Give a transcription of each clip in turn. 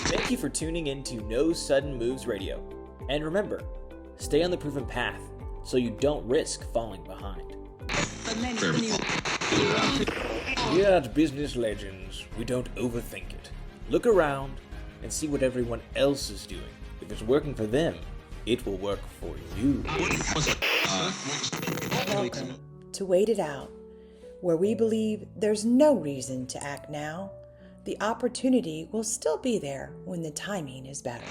Thank you for tuning in to No Sudden Moves Radio. And remember, stay on the proven path so you don't risk falling behind. Here at Business Legends, we don't overthink it. Look around and see what everyone else is doing. If it's working for them, it will work for you. Welcome to Wait It Out, where we believe there's no reason to act now. The opportunity will still be there when the timing is better.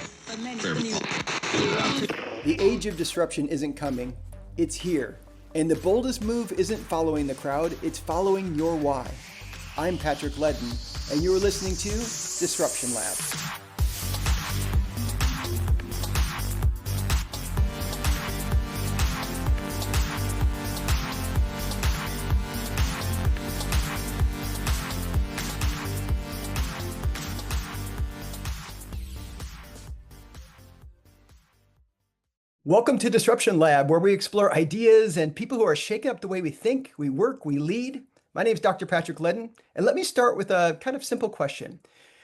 The age of disruption isn't coming, it's here. And the boldest move isn't following the crowd, it's following your why. I'm Patrick Leddin, and you're listening to Disruption Lab. Welcome to Disruption Lab, where we explore ideas and people who are shaking up the way we think, we work, we lead. My name is Dr. Patrick Leddin, and let me start with a kind of simple question.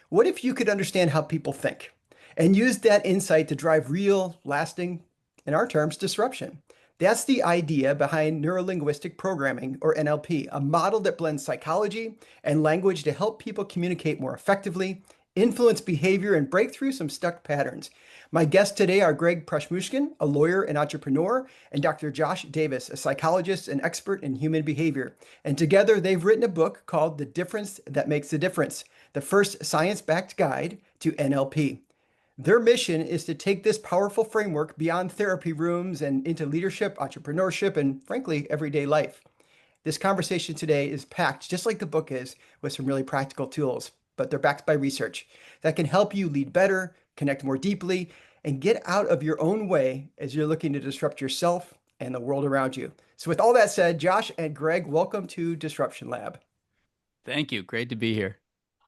What if you could understand how people think and use that insight to drive real, lasting, in our terms, disruption? That's the idea behind Neuro-Linguistic Programming, or NLP, a model that blends psychology and language to help people communicate more effectively, influence behavior, and break through some stuck patterns. My guests today are Greg Prosmushkin, a lawyer and entrepreneur, and Dr. Josh Davis, a psychologist and expert in human behavior. And together they've written a book called The Difference That Makes the Difference, the first science-backed guide to NLP. Their mission is to take this powerful framework beyond therapy rooms and into leadership, entrepreneurship, and frankly, everyday life. This conversation today is packed, just like the book is, with some really practical tools, but they're backed by research that can help you lead better, connect more deeply, and get out of your own way as you're looking to disrupt yourself and the world around you. So with all that said, Josh and Greg, welcome to Disruption Lab. Thank you. Great to be here.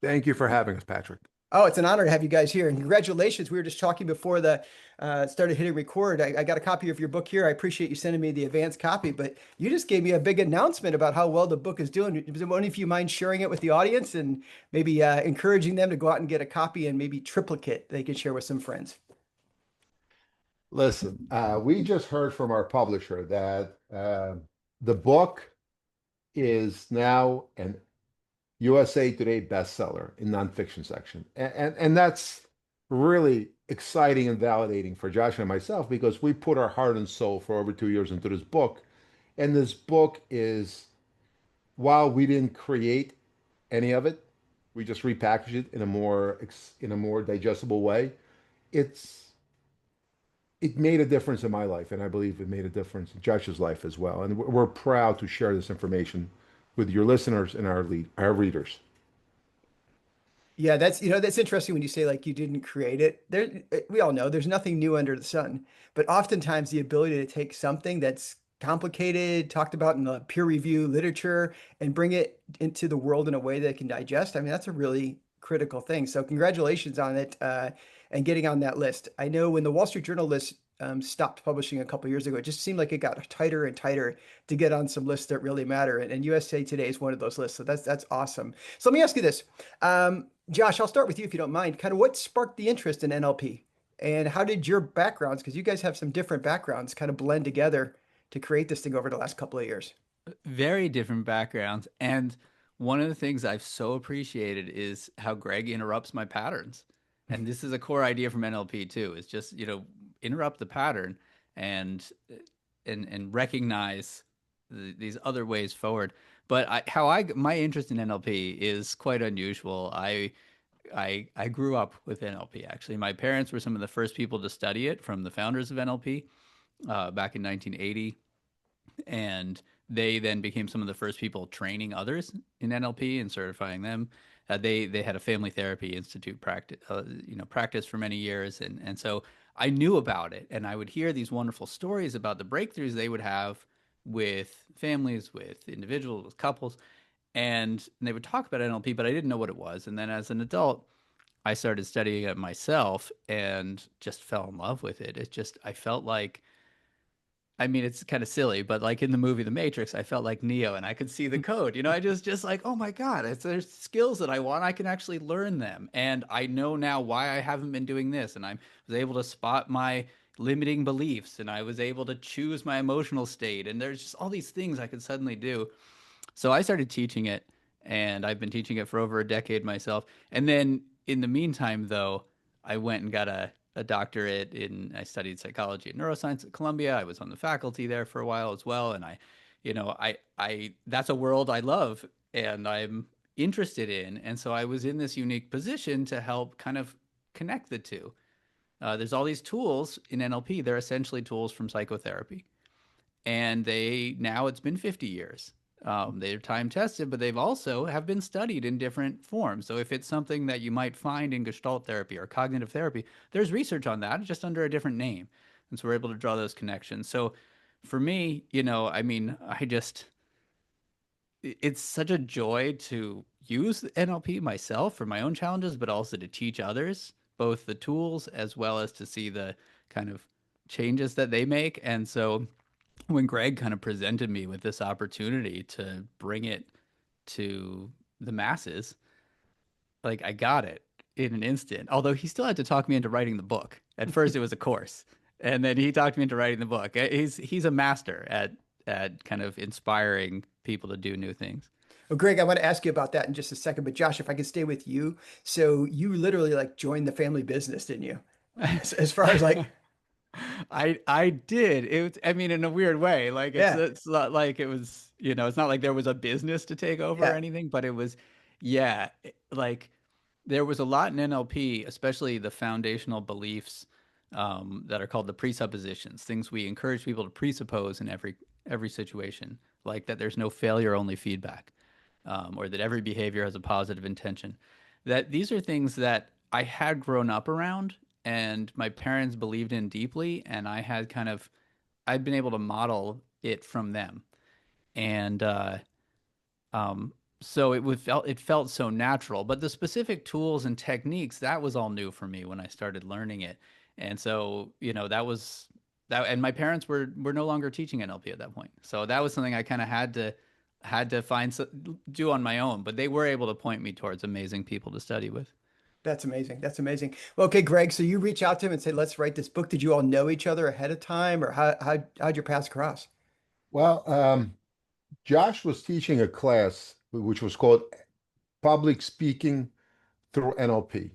Thank you for having us, Patrick. Oh, it's an honor to have you guys here, and congratulations. We were just talking before the started hitting record. I got a copy of your book here. I appreciate you sending me the advanced copy, but you just gave me a big announcement about how well the book is doing. Does one of you mind sharing it with the audience and maybe encouraging them to go out and get a copy and maybe triplicate they can share with some friends? Listen, we just heard from our publisher that the book is now an USA Today bestseller in nonfiction section. And that's really exciting and validating for Josh and myself, because we put our heart and soul for over 2 years into this book. And this book is, while we didn't create any of it, we just repackaged it in a more digestible way. It made a difference in my life, and I believe it made a difference in Josh's life as well. And we're proud to share this information with your listeners and our readers. Yeah, that's interesting when you say like you didn't create it. We all know there's nothing new under the sun, but oftentimes the ability to take something that's complicated, talked about in the peer review literature, and bring it into the world in a way that it can digest. I mean, that's a really critical thing. So congratulations on it and getting on that list. I know when the Wall Street Journal list stopped publishing a couple of years ago, it just seemed like it got tighter and tighter to get on some lists that really matter. And USA Today is one of those lists. So that's awesome. So let me ask you this. Josh, I'll start with you if you don't mind. Kind of what sparked the interest in NLP, and how did your backgrounds, because you guys have some different backgrounds, kind of blend together to create this thing over the last couple of years? Very different backgrounds. And one of the things I've so appreciated is how Greg interrupts my patterns. And this is a core idea from NLP too, is just, interrupt the pattern and recognize these other ways forward. But my interest in NLP is quite unusual. I grew up with NLP, actually. My parents were some of the first people to study it, from the founders of NLP back in 1980. And they then became some of the first people training others in NLP and certifying them. They had a family therapy institute practice for many years. And so I knew about it, and I would hear these wonderful stories about the breakthroughs they would have with families, with individuals, with couples, and they would talk about NLP, but I didn't know what it was. And then as an adult, I started studying it myself and just fell in love with it. I felt like I mean, it's kind of silly, but like in the movie The Matrix, I felt like Neo and I could see the code. I just like, oh my God, there's skills that I want. I can actually learn them. And I know now why I haven't been doing this. And I was able to spot my limiting beliefs and I was able to choose my emotional state. And there's just all these things I could suddenly do. So I started teaching it, and I've been teaching it for over a decade myself. And then in the meantime, though, I went and got a doctorate I studied psychology and neuroscience at Columbia. I was on the faculty there for a while as well. And that's a world I love and I'm interested in. And so I was in this unique position to help kind of connect the two. There's all these tools in NLP. They're essentially tools from psychotherapy and it's been 50 years. They're time tested, but they've also have been studied in different forms. So if it's something that you might find in Gestalt therapy or cognitive therapy, there's research on that just under a different name. And so we're able to draw those connections. So for me, I mean, it's such a joy to use NLP myself for my own challenges, but also to teach others both the tools as well as to see the kind of changes that they make. And so when Greg kind of presented me with this opportunity to bring it to the masses, like I got it in an instant. Although he still had to talk me into writing the book. At first, it was a course, and then he talked me into writing the book. He's a master at kind of inspiring people to do new things. Well, Greg, I want to ask you about that in just a second, but Josh, if I could stay with you. So you literally like joined the family business, didn't you? As far as like, I did. I mean, in a weird way. Like yeah, it's not like it was, it's not like there was a business to take over or yeah. anything, but it was, yeah, like there was a lot in NLP, especially the foundational beliefs that are called the presuppositions, things we encourage people to presuppose in every situation, like that there's no failure, only feedback, or that every behavior has a positive intention. That these are things that I had grown up around and my parents believed in deeply, and I'd been able to model it from them. And um, so it felt so natural. But the specific tools and techniques, that was all new for me when I started learning it. And so, that was that. And my parents were no longer teaching NLP at that point. So that was something I kind of had to do on my own. But they were able to point me towards amazing people to study with. That's amazing. That's amazing. Well, okay, Greg, so you reach out to him and say, let's write this book. Did you all know each other ahead of time, or how'd your paths cross? Well, Josh was teaching a class which was called Public Speaking through NLP.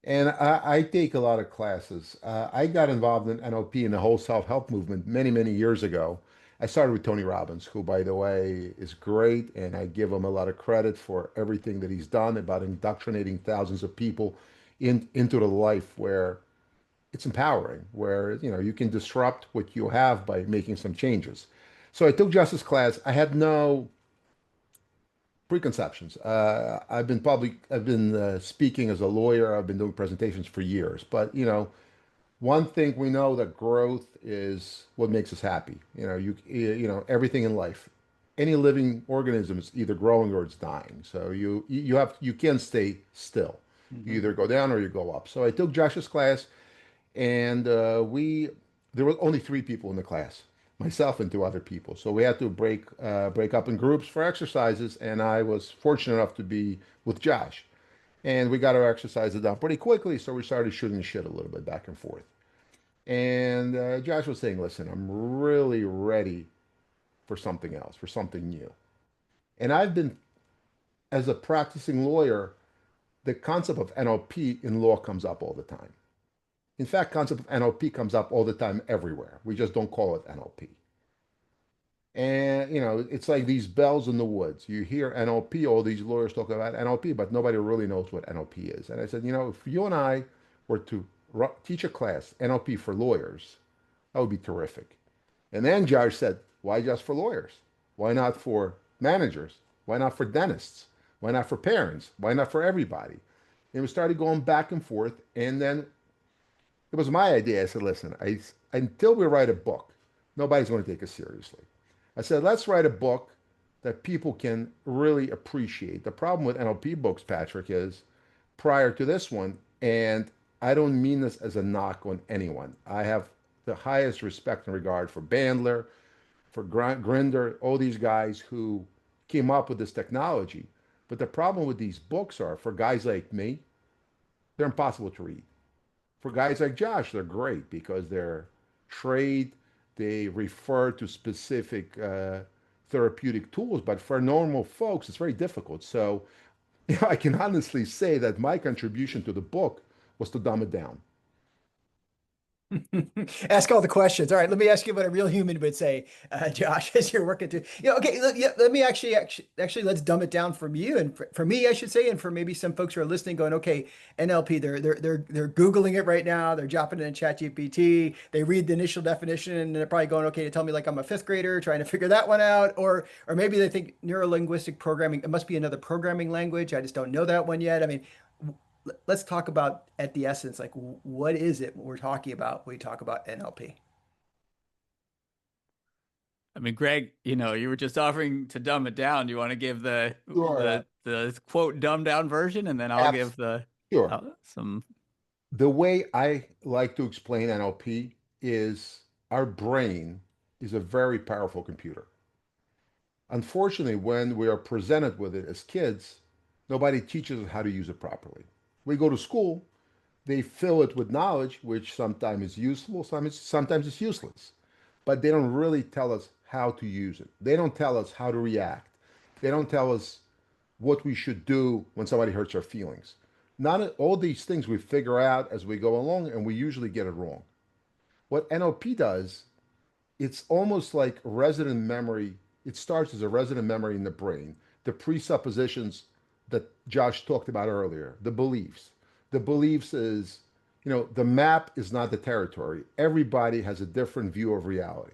And I take a lot of classes. I got involved in NLP and the whole self-help movement many, many years ago. I started with Tony Robbins, who, by the way, is great, and I give him a lot of credit for everything that he's done about indoctrinating thousands of people into the life where it's empowering, where you can disrupt what you have by making some changes. So I took Josh's class. I had no preconceptions. I've been speaking as a lawyer. I've been doing presentations for years. But one thing we know that growth is what makes us happy. Everything in life, any living organism is either growing or it's dying. So you can't stay still. You Hmm. either go down or you go up. So I took Josh's class, and there were only three people in the class, myself and two other people. So we had to break up in groups for exercises, and I was fortunate enough to be with Josh. And we got our exercises done pretty quickly, so we started shooting the shit a little bit back and forth. And Josh was saying, "Listen, I'm really ready for something else, for something new." And I've been, as a practicing lawyer, the concept of NLP in law comes up all the time. In fact, concept of NLP comes up all the time everywhere. We just don't call it NLP. And it's like these bells in the woods. You hear NLP, all these lawyers talk about NLP, but nobody really knows what NLP is. And I said, if you and I were to teach a class, NLP for lawyers, that would be terrific. And then Josh said, why just for lawyers? Why not for managers? Why not for dentists? Why not for parents? Why not for everybody? And we started going back and forth. And then it was my idea. I said, listen, until we write a book, nobody's going to take us seriously. I said, let's write a book that people can really appreciate. The problem with NLP books, Patrick, is prior to this one, and I don't mean this as a knock on anyone. I have the highest respect and regard for Bandler, for Grinder, all these guys who came up with this technology. But the problem with these books are, for guys like me, they're impossible to read. For guys like Josh, they're great because they're trade, they refer to specific therapeutic tools. But for normal folks, it's very difficult. So I can honestly say that my contribution to the book was to dumb it down. Ask all the questions. All right, let me ask you what a real human would say, Josh, as you're working through. Yeah, okay. Let me actually, let's dumb it down from you and for me, I should say, and for maybe some folks who are listening, going, okay, NLP. They're googling it right now. They're dropping it in ChatGPT. They read the initial definition and they're probably going, okay, to tell me like I'm a fifth grader trying to figure that one out, or maybe they think neuro-linguistic programming. It must be another programming language. I just don't know that one yet. I mean, let's talk about at the essence, like what is it we're talking about when we talk about NLP? I mean, Greg, you were just offering to dumb it down. Do you want to give the Sure. the quote dumbed down version, and then I'll give the Sure. some. The way I like to explain NLP is our brain is a very powerful computer. Unfortunately, when we are presented with it as kids, nobody teaches us how to use it properly. We go to school, they fill it with knowledge, which sometimes is useful, sometimes it's useless. But they don't really tell us how to use it. They don't tell us how to react. They don't tell us what we should do when somebody hurts our feelings. Not all these things we figure out as we go along, and we usually get it wrong. What NLP does, it's almost like resident memory. It starts as a resident memory in the brain. The presuppositions that Josh talked about earlier, the beliefs. The beliefs is, the map is not the territory. Everybody has a different view of reality.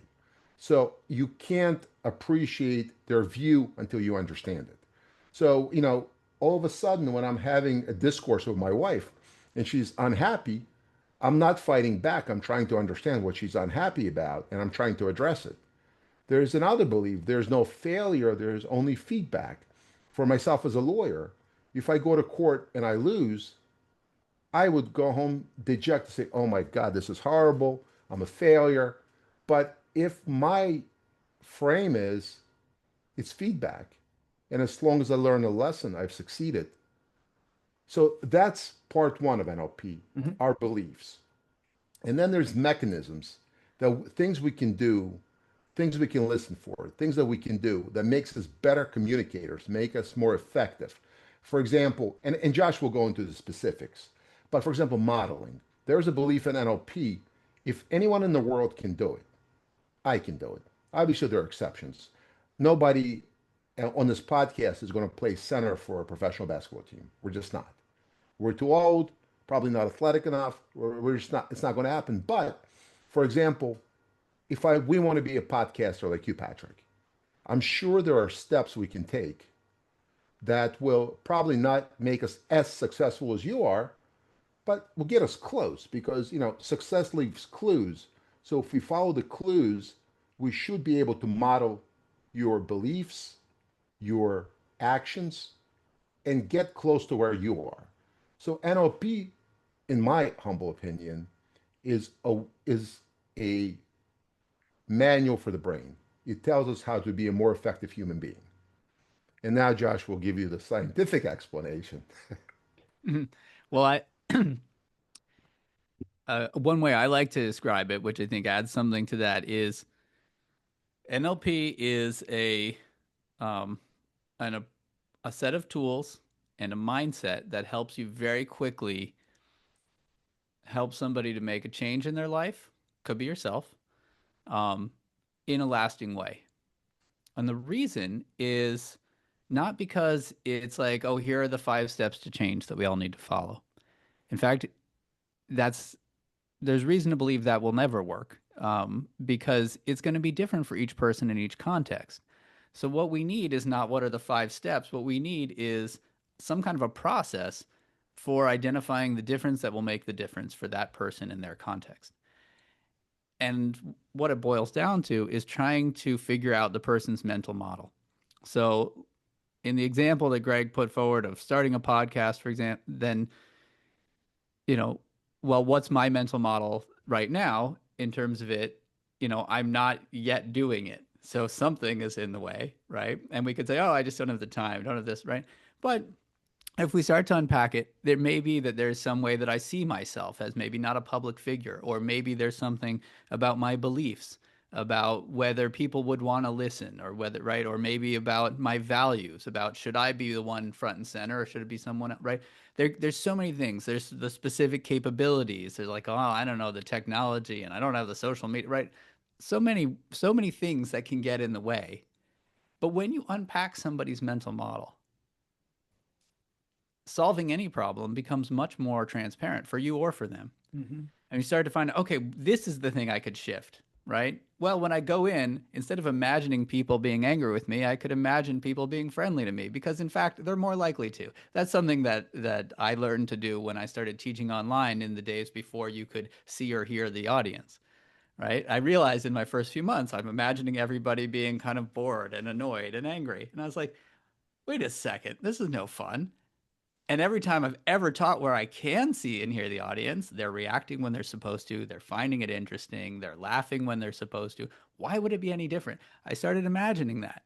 So you can't appreciate their view until you understand it. So, all of a sudden, when I'm having a discourse with my wife and she's unhappy, I'm not fighting back. I'm trying to understand what she's unhappy about and I'm trying to address it. There's another belief. There's no failure. There's only feedback. For myself as a lawyer, if I go to court and I lose, I would go home dejected, say, oh my God, this is horrible. I'm a failure. But if my frame is, it's feedback, and as long as I learn a lesson, I've succeeded. So that's part one of NLP, our beliefs. And then there's mechanisms, things we can do, things we can listen for, things that we can do that makes us better communicators, make us more effective. For example, and Josh will go into the specifics, but for example, modeling. There's a belief in NLP, if anyone in the world can do it, I can do it. Obviously, there are exceptions. Nobody on this podcast is going to play center for a professional basketball team. We're just not. We're too old, probably not athletic enough. We're just not. It's not going to happen. But, for example, if we want to be a podcaster like you, Patrick, I'm sure there are steps we can take that will probably not make us as successful as you are, but will get us close because, success leaves clues. So if we follow the clues, we should be able to model your beliefs, your actions, and get close to where you are. So NLP, in my humble opinion, is a manual for the brain. It tells us how to be a more effective human being. And now Josh will give you the scientific explanation. Well, one way I like to describe it, which I think adds something to that, is NLP is a set of tools and a mindset that helps you very quickly help somebody to make a change in their life, could be yourself, in a lasting way. And the reason is not because it's like, oh, here are the 5 steps to change that we all need to follow. In fact, there's reason to believe that will never work, because it's going to be different for each person in each context. So what we need is not what are the 5 steps. What we need is some kind of a process for identifying the difference that will make the difference for that person in their context. And what it boils down to is trying to figure out the person's mental model. So in the example that Greg put forward of starting a podcast, for example, then, well, what's my mental model right now? in terms of it, I'm not yet doing it. So something is in the way, right? And we could say, oh, I just don't have the time, don't have this, right? But if we start to unpack it, there may be that there's some way that I see myself as maybe not a public figure, or maybe there's something about my beliefs, about whether people would want to listen, or whether, right, or maybe about my values, about should I be the one front and center, or should it be someone else, right? There's so many things. There's the specific capabilities. There's like, oh, I don't know the technology, and I don't have the social media, right? So many things that can get in the way. But when you unpack somebody's mental model, solving any problem becomes much more transparent for you or for them. Mm-hmm. And you start to find, okay, this is the thing I could shift, right? Well, when I go in, instead of imagining people being angry with me, I could imagine people being friendly to me, because in fact, they're more likely to. That's something that I learned to do when I started teaching online in the days before you could see or hear the audience, right? I realized in my first few months, I'm imagining everybody being kind of bored and annoyed and angry. And I was like, wait a second, this is no fun. And every time I've ever taught where I can see and hear the audience, they're reacting when they're supposed to, they're finding it interesting, they're laughing when they're supposed to. Why would it be any different? I started imagining that.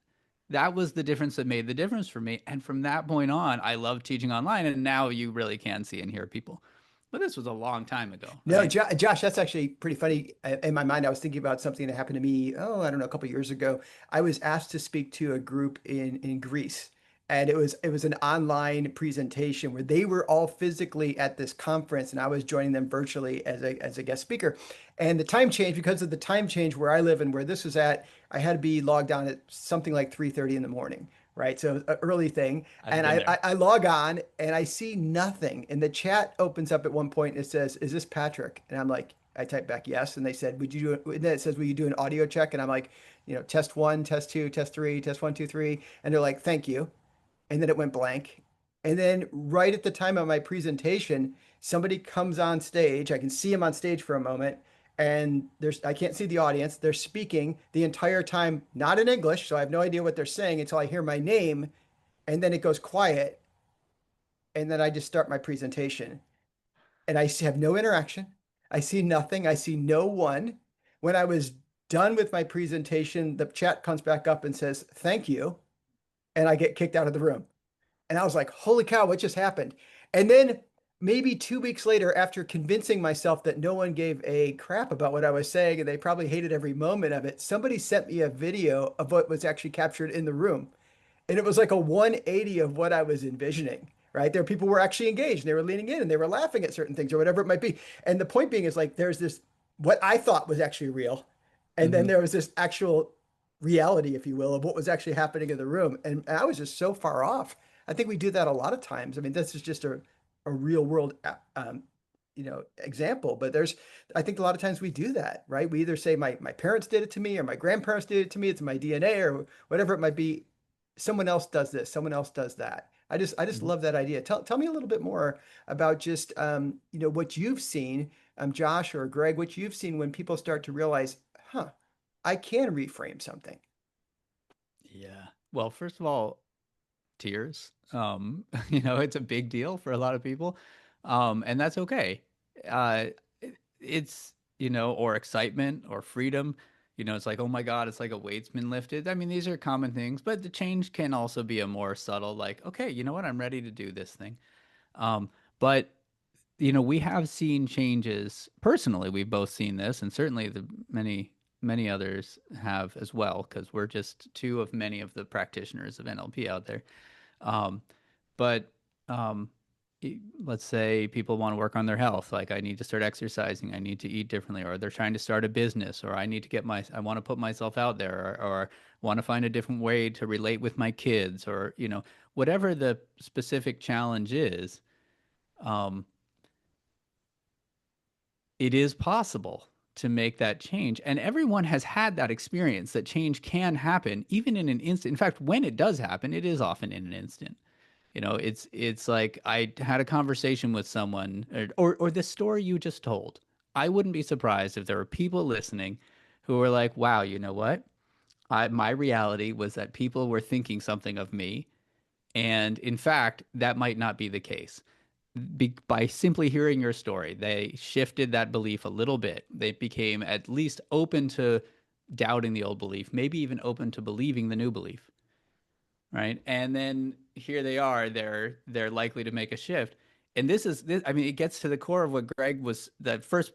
That was the difference that made the difference for me. And from that point on, I love teaching online. And now you really can see and hear people. But this was a long time ago. No, Right? Josh, that's actually pretty funny. In my mind, I was thinking about something that happened to me, oh, I don't know, a couple of years ago. I was asked to speak to a group in Greece, and it was an online presentation where they were all physically at this conference, and I was joining them virtually as a guest speaker. And the time change, because of the time change where I live and where this was at, I had to be logged on at something like 3:30 in the morning. Right. So an early thing. I've And been I, there. I, I log on and I see nothing. And the chat opens up at one point and it says, "Is this Patrick?" And I'm like, I type back yes. And they said, "Would you do it?" And then it says, "Will you do an audio check?" And I'm like, test one, test two, test three, test one, two, three. And they're like, "Thank you." And then it went blank. And then right at the time of my presentation, somebody comes on stage. I can see him on stage for a moment, and I can't see the audience. They're speaking the entire time, not in English, so I have no idea what they're saying until I hear my name, and then it goes quiet, and then I just start my presentation, and have no interaction. I see nothing. I see no one. When I was done with my presentation, the chat comes back up and says, "Thank you," and I get kicked out of the room. And I was like, holy cow, what just happened? And then maybe 2 weeks later, after convincing myself that no one gave a crap about what I was saying and they probably hated every moment of it, somebody sent me a video of what was actually captured in the room. And it was like a 180 of what I was envisioning, right? There, people were actually engaged. They were leaning in and they were laughing at certain things or whatever it might be. And the point being is like, there's this, what I thought was actually real. And then Mhm. there was this actual reality, if you will, of what was actually happening in the room. And I was just so far off. I think we do that a lot of times. I mean, this is just a real world, example, but I think a lot of times we do that, right? We either say my parents did it to me or my grandparents did it to me. It's my DNA or whatever it might be. Someone else does this, someone else does that. I just Mhm. love that idea. Tell me a little bit more about just, what you've seen, Josh or Greg, what you've seen when people start to realize, huh, I can reframe something. Yeah. Well, first of all, tears. It's a big deal for a lot of people. And that's okay. It's, or excitement or freedom. It's like, oh my God, it's like a weight's been lifted. I mean, these are common things, but the change can also be a more subtle, like, okay, you know what? I'm ready to do this thing. But we have seen changes personally. We've both seen this, and certainly the many others have as well, because we're just two of many of the practitioners of NLP out there. Um, but um, let's say people want to work on their health, like I need to start exercising, I need to eat differently, or they're trying to start a business, or I want to put myself out there, or want to find a different way to relate with my kids, or whatever the specific challenge is. Um, it is possible to make that change. And everyone has had that experience that change can happen even in an instant. In fact, when it does happen, it is often in an instant. It's like I had a conversation with someone, or the story you just told. I wouldn't be surprised if there were people listening who were like, wow, you know what? My reality was that people were thinking something of me. And in fact, that might not be the case. by simply hearing your story, they shifted that belief a little bit. They became at least open to doubting the old belief, maybe even open to believing the new belief, right? And then here they are, they're likely to make a shift. And this, I mean, it gets to the core of what Greg was, that first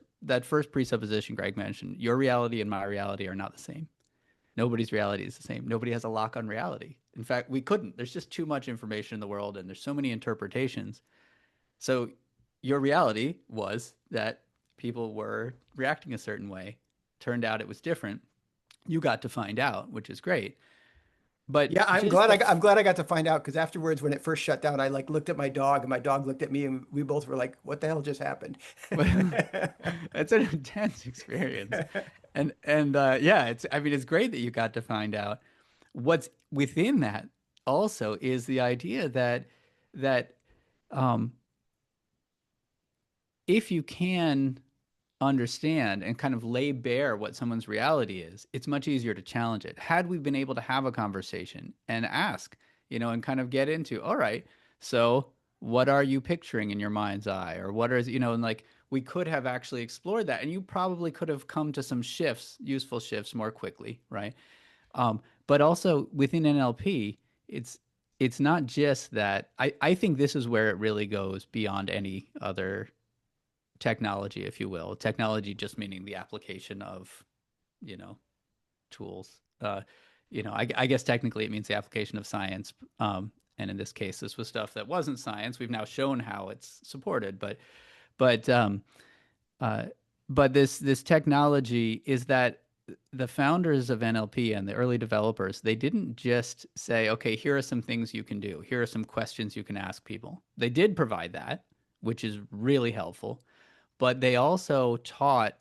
presupposition Greg mentioned. Your reality and my reality are not the same. Nobody's reality is the same. Nobody has a lock on reality. In fact, we couldn't. There's just too much information in the world, and there's so many interpretations. So your reality was that people were reacting a certain way. Turned out it was different. You got to find out, which is great. But Yeah, just I'm glad I got to find out because afterwards, when it first shut down, I like looked at my dog and my dog looked at me and we both were like, "What the hell just happened?" it's an intense experience, and yeah, it's, I mean, it's great that you got to find out. What's within that also is the idea that um, if you can understand and kind of lay bare what someone's reality is, it's much easier to challenge it. Had we been able to have a conversation and ask, and kind of get into, all right, so what are you picturing in your mind's eye? Or what is, and like we could have actually explored that. And you probably could have come to some shifts, useful shifts more quickly, right? But also within NLP, it's not just that. I think this is where it really goes beyond any other technology, if you will. Technology just meaning the application of, you know, tools. I guess technically it means the application of science. And in this case, this was stuff that wasn't science. We've now shown how it's supported, but uh, but this technology is that the founders of NLP and the early developers, they didn't just say, okay, here are some things you can do. Here are some questions you can ask people. They did provide that, which is really helpful. But they also taught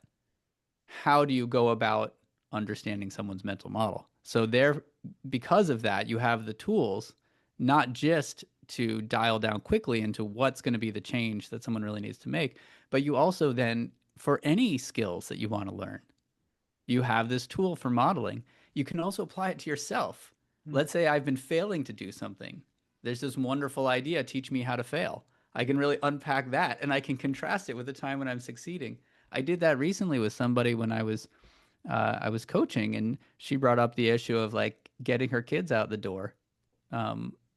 how do you go about understanding someone's mental model. So there, because of that, you have the tools, not just to dial down quickly into what's going to be the change that someone really needs to make, but you also then, for any skills that you want to learn, you have this tool for modeling. You can also apply it to yourself. Let's say I've been failing to do something. There's this wonderful idea, teach me how to fail. I can really unpack that and I can contrast it with the time when I'm succeeding. I did that recently with somebody when I was coaching, and she brought up the issue of like getting her kids out the door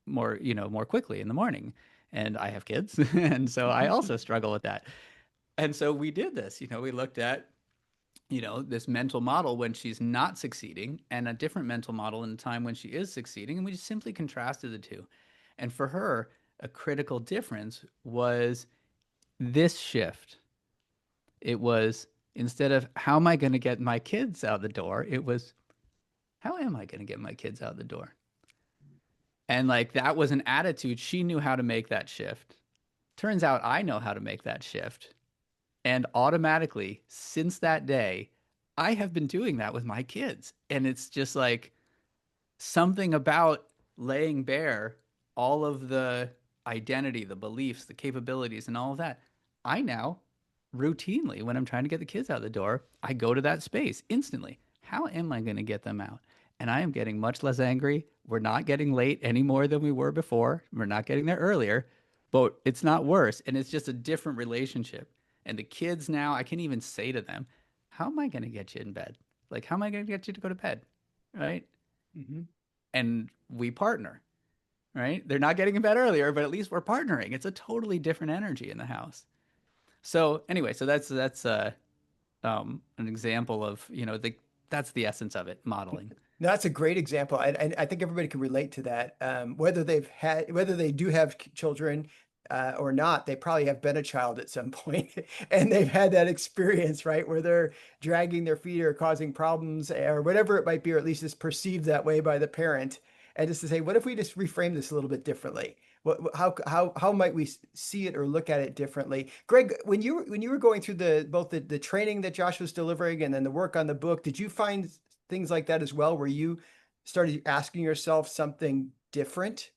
more quickly in the morning. And I have kids, and so I also struggle with that. And so we did this. We looked at this mental model when she's not succeeding and a different mental model in the time when she is succeeding. And we just simply contrasted the two. And for her, a critical difference was this shift. It was, instead of how am I going to get my kids out the door, it was how am I going to get my kids out the door? And like that was an attitude. She knew how to make that shift. Turns out I know how to make that shift. And automatically, since that day, I have been doing that with my kids. And it's just like something about laying bare all of the identity, the beliefs, the capabilities, and all of that. I now routinely, when I'm trying to get the kids out the door, I go to that space instantly. How am I going to get them out? And I am getting much less angry. We're not getting late any more than we were before. We're not getting there earlier, but it's not worse. And it's just a different relationship. And the kids now, I can even say to them, how am I going to get you in bed? Like, how am I going to get you to go to bed? Right? Mm-hmm. And we partner, right? They're not getting in bed earlier, but at least we're partnering. It's a totally different energy in the house. So anyway, so that's an example of, that's the essence of it, modeling. No, that's a great example. I think everybody can relate to that. Whether they do have children or not, they probably have been a child at some point, and they've had that experience, right, where they're dragging their feet or causing problems or whatever it might be, or at least it's perceived that way by the parent. And just to say, what if we just reframe this a little bit differently? How might we see it or look at it differently? Greg, when you were going through both the training that Josh was delivering and then the work on the book, did you find things like that as well, where you started asking yourself something different,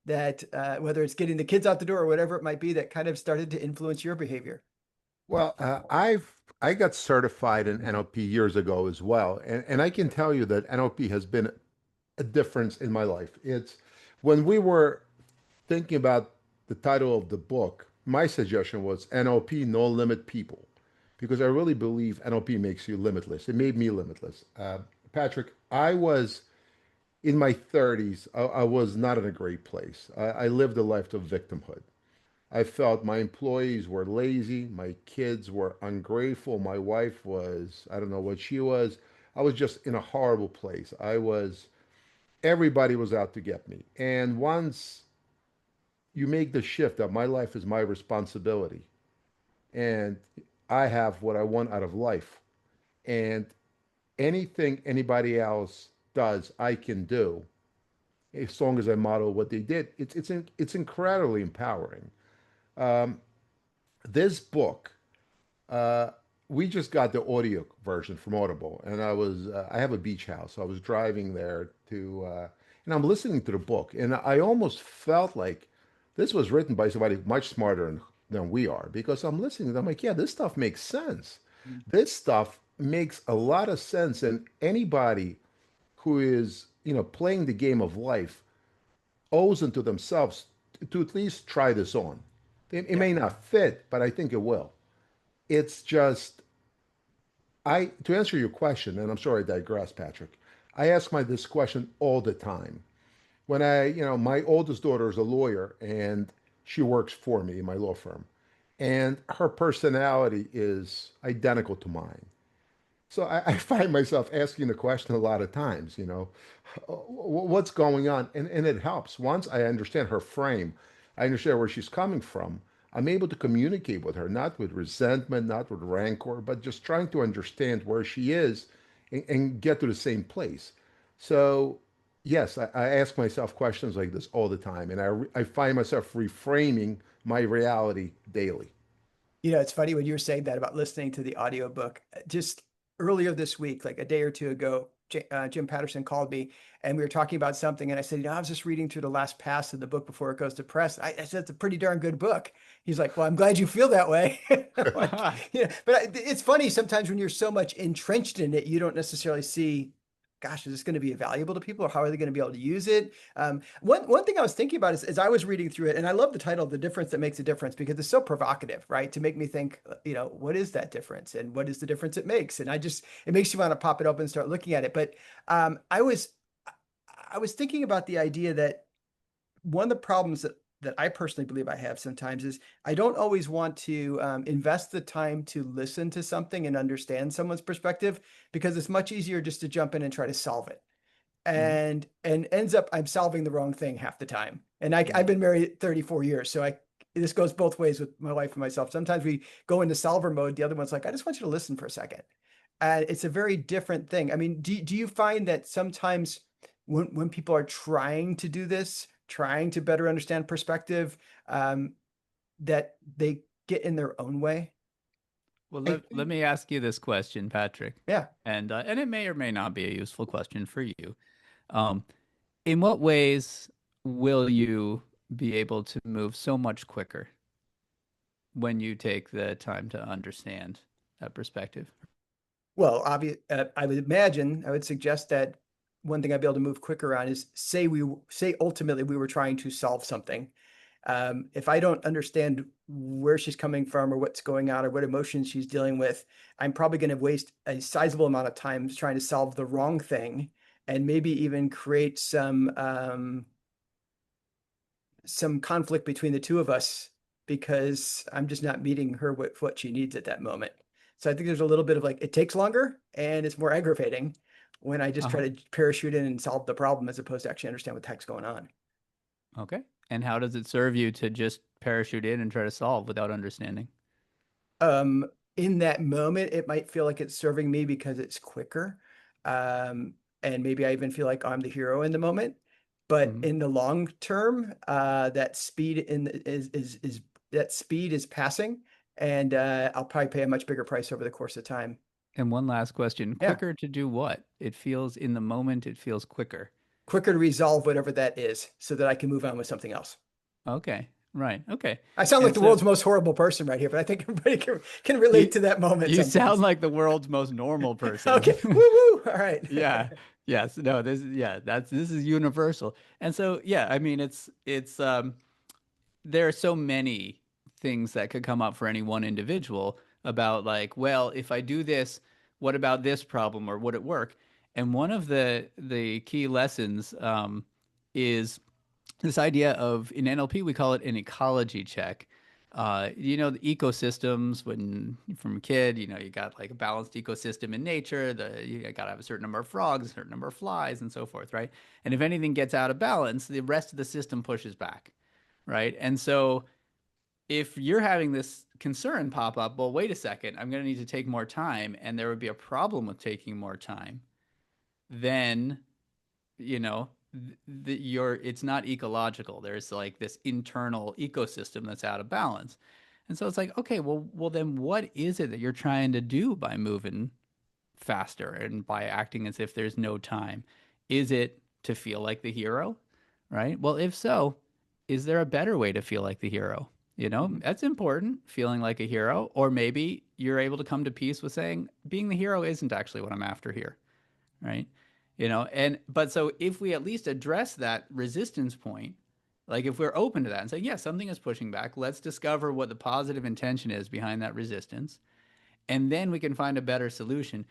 that whether it's getting the kids out the door or whatever it might be, that kind of started to influence your behavior? Well, I got certified in NLP years ago as well, and I can tell you that NLP has been a difference in my life. It's when we were thinking about the title of the book, my suggestion was NLP, no limit people, because I really believe NLP makes you limitless. It made me limitless. Patrick, I was in my 30s. I was not in a great place. I lived a life of victimhood. I felt my employees were lazy, my kids were ungrateful, my wife was, I don't know what she was. I was just in a horrible place. Everybody was out to get me. And once you make the shift that my life is my responsibility and I have what I want out of life, and anything anybody else does, I can do as long as I model what they did. It's incredibly empowering. Um, this book, uh, we just got the audio version from Audible, and I have a beach house, so I was driving there and I'm listening to the book, and I almost felt like this was written by somebody much smarter than we are, because I'm listening and I'm like, yeah, this stuff makes sense. This stuff makes a lot of sense, and anybody who is, playing the game of life owes it to themselves to at least try this on. It Yeah. may not fit, but I think it will. It's just, to answer your question, and I'm sorry I digress, Patrick. I ask my this question all the time. My oldest daughter is a lawyer and she works for me in my law firm, and her personality is identical to mine. So I find myself asking the question a lot of times, what's going on? And it helps. Once I understand her frame, I understand where she's coming from. I'm able to communicate with her, not with resentment, not with rancor, but just trying to understand where she is and get to the same place. So, yes, I ask myself questions like this all the time, and I find myself reframing my reality daily. It's funny when you were saying that about listening to the audiobook. Just earlier this week, like a day or two ago, Jim Patterson called me and we were talking about something. And I said, I was just reading through the last pass of the book before it goes to press. I said, it's a pretty darn good book. He's like, well, I'm glad you feel that way. Like, but it's funny sometimes when you're so much entrenched in it, you don't necessarily see, gosh, is this going to be valuable to people, or how are they going to be able to use it? One thing I was thinking about is, as I was reading through it, and I love the title, "The Difference That Makes a Difference," because it's so provocative, right? To make me think, what is that difference, and what is the difference it makes? And it makes you want to pop it open and start looking at it. But I was thinking about the idea that one of the problems that I personally believe I have sometimes is I don't always want to invest the time to listen to something and understand someone's perspective, because it's much easier just to jump in and try to solve it. Mhm. And ends up I'm solving the wrong thing half the time. And I've been married 34 years, so this goes both ways with my wife and myself. Sometimes we go into solver mode. The other one's like, I just want you to listen for a second. And it's a very different thing. I mean, do you find that sometimes when people are trying to do this, trying to better understand perspective, that they get in their own way? Well, I let me ask you this question, Patrick, Yeah. and it may or may not be a useful question for you. Um, in what ways will you be able to move so much quicker when you take the time to understand that perspective? Well, I would imagine, I would suggest that one thing I'd be able to move quicker on is, say ultimately we were trying to solve something. If I don't understand where she's coming from or what's going on or what emotions she's dealing with, I'm probably going to waste a sizable amount of time trying to solve the wrong thing, and maybe even create some conflict between the two of us, because I'm just not meeting her with what she needs at that moment. So I think there's a little bit of like, it takes longer and it's more aggravating when I just Uh-huh. try to parachute in and solve the problem, as opposed to actually understand what the heck's going on. Okay. And how does it serve you to just parachute in and try to solve without understanding? Um, in that moment, it might feel like it's serving me because it's quicker. And maybe I even feel like I'm the hero in the moment. But Mhm. in the long term, that speed is that speed is passing, and I'll probably pay a much bigger price over the course of time. And one last question, Yeah, quicker to do what? It feels in the moment, it feels quicker. quicker to resolve whatever that is, so that I can move on with something else. Okay. Right. Okay. I sound like And the so world's most horrible person right here, but I think everybody can you relate to that moment you sound sometimes. like the world's most normal Okay, person. woo woo. All right. Yeah. Yes. No, this is universal. And so yeah, I mean there are so many things that could come up for any one individual about like, well, if I do this, what about this problem, or would it work? And one of the key lessons is this idea of, in NLP we call it an ecology check. The ecosystems, when from a kid, you got like a balanced ecosystem in nature. You got to have a certain number of frogs, a certain number of flies, and so forth, right? And if anything gets out of balance, the rest of the system pushes back, right? And so if you're having this concern pop up, well, wait a second, I'm going to need to take more time, and there would be a problem with taking more time, then you know it's not ecological. There's like this internal ecosystem that's out of balance. And so it's like, okay, well then what is it that you're trying to do by moving faster and by acting as if there's no time? Is it to feel like the hero? Right? Well, if so, is there a better way to feel like the hero? That's important, feeling like a hero. Or maybe you're able to come to peace with saying being the hero isn't actually what I'm after here, right? But so if we at least address that resistance point, like if we're open to that and say, yeah, something is pushing back, let's discover what the positive intention is behind that resistance, and then we can find a better solution.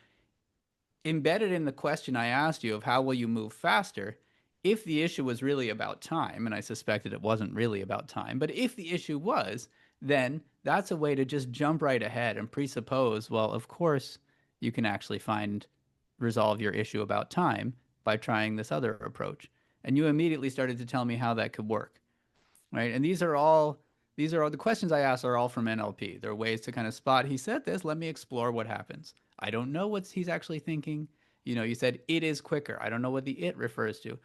Embedded in the question I asked you of how will you move faster, if the issue was really about time, and I suspected it wasn't really about time, but if the issue was, then that's a way to just jump right ahead and presuppose, well, of course, you can actually resolve your issue about time by trying this other approach. And you immediately started to tell me how that could work, right? And these are all the questions I ask are all from NLP. They're ways to kind of spot, he said this, let me explore what happens. I don't know what he's actually thinking. You said it is quicker. I don't know what the it refers to.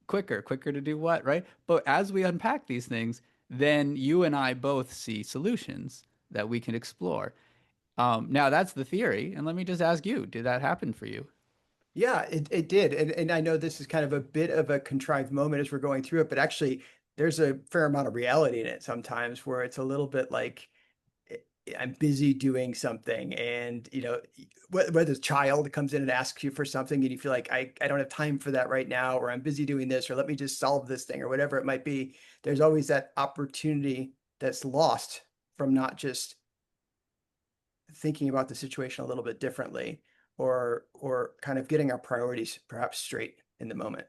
Quicker to do what, right? But as we unpack these things, then you and I both see solutions that we can explore. Now that's the theory. And let me just ask you, did that happen for you? Yeah, it did. And I know this is kind of a bit of a contrived moment as we're going through it, but actually there's a fair amount of reality in it sometimes where it's a little bit like I'm busy doing something, and whether a child comes in and asks you for something and you feel like I don't have time for that right now, or I'm busy doing this, or let me just solve this thing, or whatever it might be, there's always that opportunity that's lost from not just thinking about the situation a little bit differently, or kind of getting our priorities perhaps straight in the moment.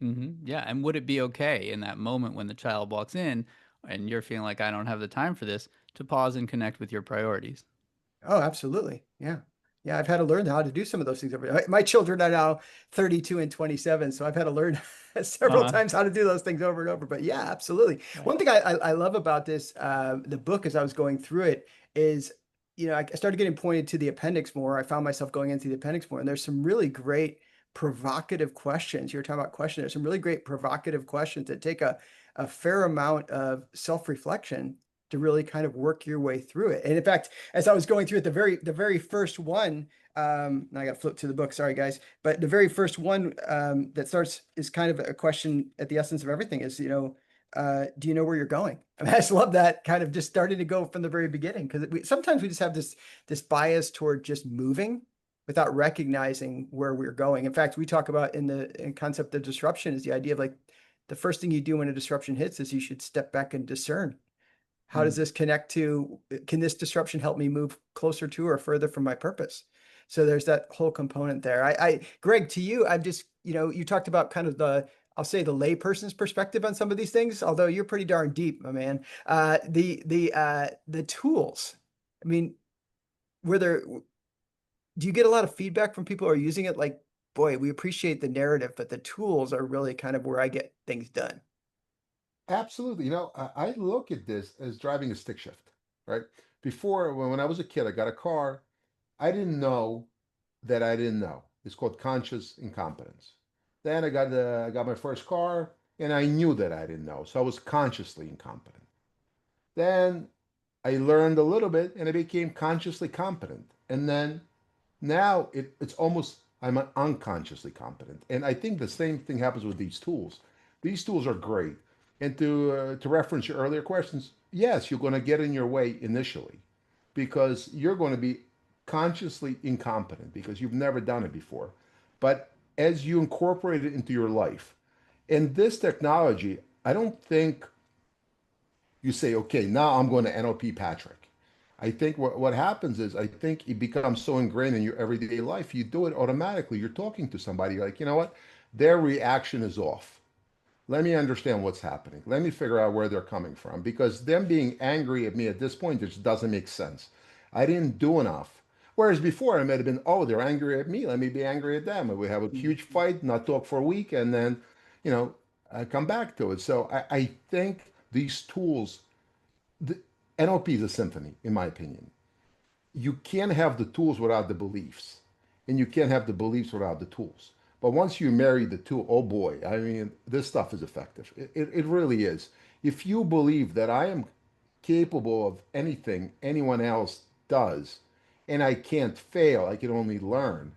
Yeah. And would it be okay in that moment when the child walks in and you're feeling like I don't have the time for this, to pause and connect with your priorities? Oh, absolutely. Yeah. Yeah, I've had to learn how to do some of those things. My children are now 32 and 27, so I've had to learn several Uh-huh. times how to do those things over and over. But yeah, absolutely. Right. One thing I love about this, the book, as I was going through it, is, I started getting pointed to the appendix more. I found myself going into the appendix more, and there's some really great provocative questions. You're talking about questions. There's some really great provocative questions that take a fair amount of self-reflection to really kind of work your way through it. And in fact, as I was going through it, the very first one, now I got to flip to the book, sorry guys, but the very first one that starts is kind of a question at the essence of everything is, do you know where you're going? I mean, I just love that kind of just starting to go from the very beginning, because sometimes we just have this bias toward just moving without recognizing where we're going. In fact, we talk about in concept of disruption is the idea of like the first thing you do when a disruption hits is you should step back and discern. How does this connect to, can this disruption help me move closer to or further from my purpose? So there's that whole component there. Greg, to you, I'm just, you talked about kind of I'll say the layperson's perspective on some of these things, although you're pretty darn deep, my man. The tools, I mean, do you get a lot of feedback from people who are using it? Like, boy, we appreciate the narrative, but the tools are really kind of where I get things done. Absolutely. I look at this as driving a stick shift, right? Before, when I was a kid, I got a car. I didn't know that I didn't know. It's called conscious incompetence. Then I got my first car, and I knew that I didn't know, so I was consciously incompetent. Then I learned a little bit, and I became consciously competent. And then now it's almost I'm unconsciously competent. And I think the same thing happens with these tools. These tools are great. And to reference your earlier questions, yes, you're going to get in your way initially because you're going to be consciously incompetent because you've never done it before. But as you incorporate it into your life, and this technology, I don't think you say, okay, now I'm going to NLP Patrick. I think what happens is, I think it becomes so ingrained in your everyday life, you do it automatically. You're talking to somebody, you're like, you know what? Their reaction is off. Let me understand what's happening. Let me figure out where they're coming from, because them being angry at me at this point just doesn't make sense. I didn't do enough. Whereas before I might have been, oh, they're angry at me. Let me be angry at them. And we have a huge fight, not talk for a week, and then, you know, I come back to it. So I think these tools, the NLP is a symphony, in my opinion. You can't have the tools without the beliefs, and you can't have the beliefs without the tools. But once you marry the two, oh boy, I mean, this stuff is effective. It really is. If you believe that I am capable of anything anyone else does, and I can't fail, I can only learn,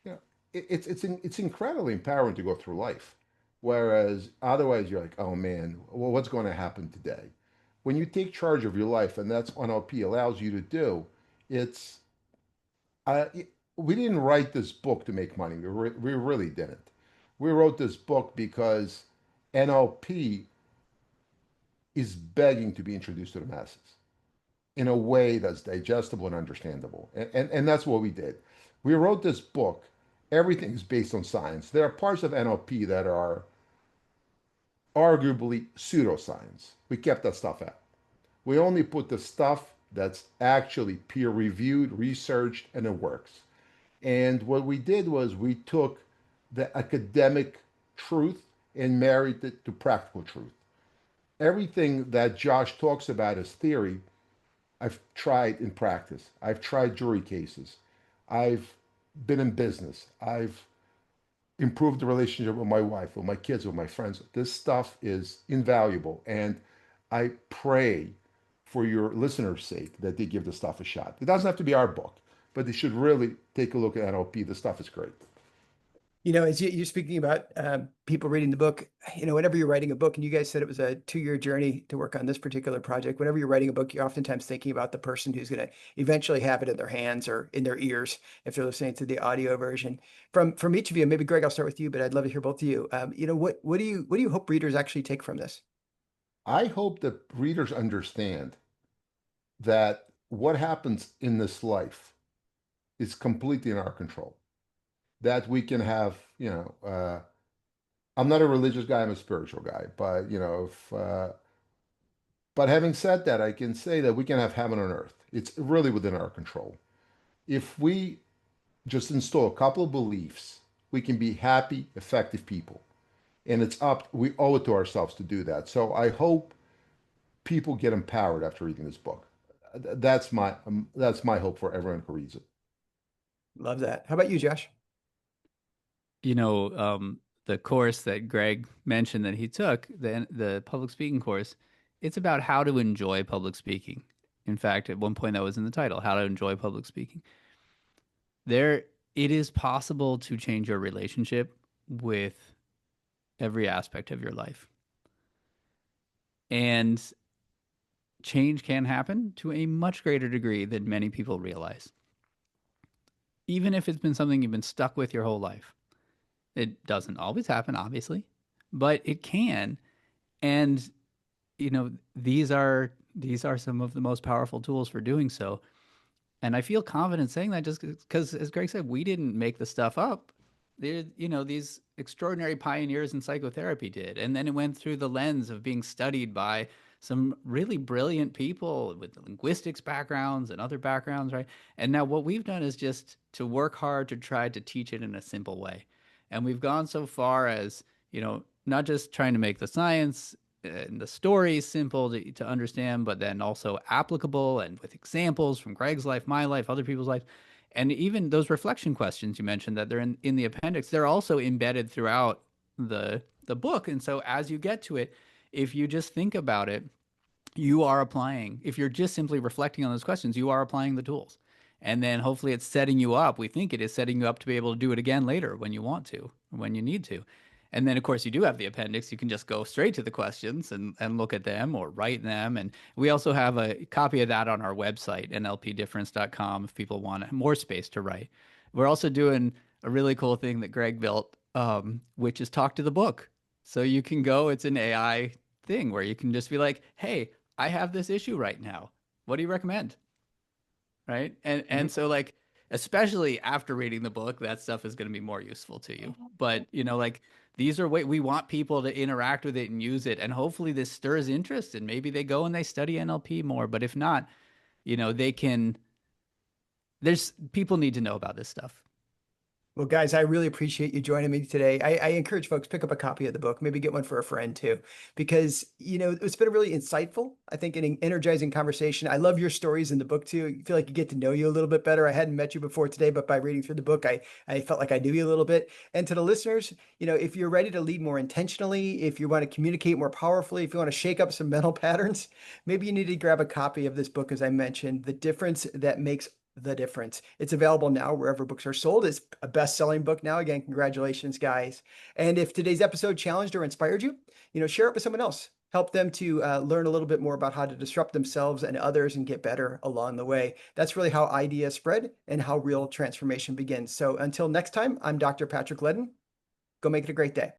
you know, it's incredibly empowering to go through life. Whereas otherwise, you're like, oh man, well, what's going to happen today? When you take charge of your life, and that's what NLP allows you to do, it's uh, we didn't write this book to make money. We really didn't. We wrote this book because NLP is begging to be introduced to the masses in a way that's digestible and understandable. And that's what we did. We wrote this book. Everything is based on science. There are parts of NLP that are arguably pseudoscience. We kept that stuff out. We only put the stuff that's actually peer reviewed, researched, and it works. And what we did was we took the academic truth and married it to practical truth. Everything that Josh talks about as theory, I've tried in practice. I've tried jury cases. I've been in business. I've improved the relationship with my wife, with my kids, with my friends. This stuff is invaluable. And I pray for your listeners' sake that they give the stuff a shot. It doesn't have to be our book, but they should really take a look at NLP. The stuff is great. You know, as you're speaking about people reading the book, you know, whenever you're writing a book, and you guys said it was a 2-year journey to work on this particular project, whenever you're writing a book, you're oftentimes thinking about the person who's going to eventually have it in their hands or in their ears if they're listening to the audio version. From each of you, maybe Greg, I'll start with you, but I'd love to hear both of you. You know, what do you hope readers actually take from this? I hope that readers understand that what happens in this life is completely in our control. That we can have, you know, I'm not a religious guy, I'm a spiritual guy, but, you know, but having said that, I can say that we can have heaven on earth. It's really within our control. If we just install a couple of beliefs, we can be happy, effective people. And it's up, we owe it to ourselves to do that. So I hope people get empowered after reading this book. That's my hope for everyone who reads it. Love that. How about you, Josh? You know, the course that Greg mentioned that he took, the public speaking course, it's about how to enjoy public speaking. In fact, at one point that was in the title, How to Enjoy Public Speaking. It is possible to change your relationship with every aspect of your life. And change can happen to a much greater degree than many people realize. Even if it's been something you've been stuck with your whole life. It doesn't always happen, obviously, but it can. And, you know, these are some of the most powerful tools for doing so. And I feel confident saying that just because, as Greg said, we didn't make the stuff up. You know, these extraordinary pioneers in psychotherapy did. And then it went through the lens of being studied by some really brilliant people with linguistics backgrounds and other backgrounds, right? And now what we've done is just to work hard to try to teach it in a simple way. And we've gone so far as, you know, not just trying to make the science and the stories simple to understand, but then also applicable and with examples from Greg's life, my life, other people's life. And even those reflection questions you mentioned that they're in the appendix, they're also embedded throughout the book. And so as you get to it, if you just think about it, you are applying, if you're just simply reflecting on those questions, you are applying the tools. And then hopefully it's setting you up. We think it is setting you up to be able to do it again later when you want to, when you need to. And then, of course, you do have the appendix. You can just go straight to the questions and look at them or write them. And we also have a copy of that on our website, nlpdifference.com, if people want more space to write. We're also doing a really cool thing that Greg built, which is talk to the book. So you can go, it's an AI thing where you can just be like, hey, I have this issue right now. What do you recommend? Right. And so like, especially after reading the book, that stuff is going to be more useful to you. But like these are way we want people to interact with it and use it. And hopefully this stirs interest and maybe they go and they study NLP more. But if not, they can, there's people need to know about this stuff. Well, guys, I really appreciate you joining me today. I encourage folks pick up a copy of the book, maybe get one for a friend too, because it's been a really insightful, I think, an energizing conversation. I love your stories in the book too. I feel like you get to know you a little bit better. I hadn't met you before today, but by reading through the book, I felt like I knew you a little bit. And to the listeners, if you're ready to lead more intentionally, if you want to communicate more powerfully, if you want to shake up some mental patterns, maybe you need to grab a copy of this book, as I mentioned, The Difference That Makes the Difference. It's available now wherever books are sold. It's a best-selling book now. Again, congratulations, guys. And if today's episode challenged or inspired you, share it with someone else. Help them to learn a little bit more about how to disrupt themselves and others and get better along the way. That's really how ideas spread and how real transformation begins. So until next time, I'm Dr. Patrick Leddin. Go make it a great day.